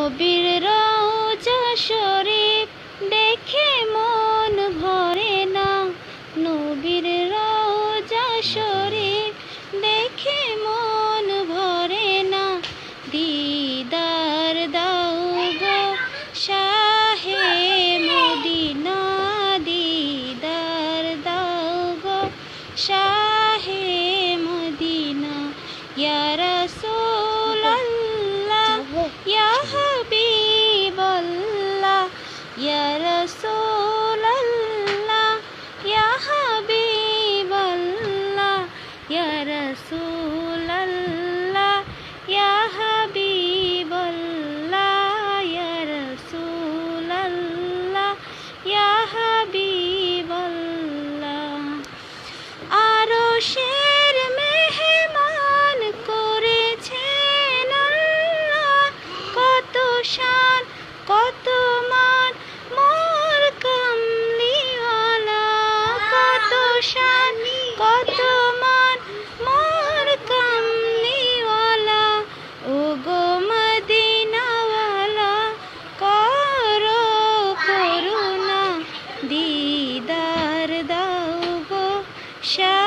নবীর রওজা শরীফ দেখে মন ভরে না, নবীর রওজা শরীফ দেখে মন ভরে না। দিদার দাও গো শাহে মদিনা, দিদার দাও গো শাহে মদিনা। ইয়া রাসূলুল্লাহ ইয়া হাবিবাল্লাহ, ইয়া রাসূলুল্লাহ ইয়া হাবিবাল্লাহ, ইয়া রাসূলুল্লাহ ইয়া হাবিবাল্লাহ, ইয়া রাসূলুল্লাহ ইয়া হাবিবাল্লাহ। আরশের মেহমান করেছেন আল্লাহ, কত শান কত মান মোর কামলিওয়ালা, কত শান কত মান মোর কামলিওয়ালা। ও গো মদিনাওয়ালা করো করুণা, দিদার দাও গো শাহ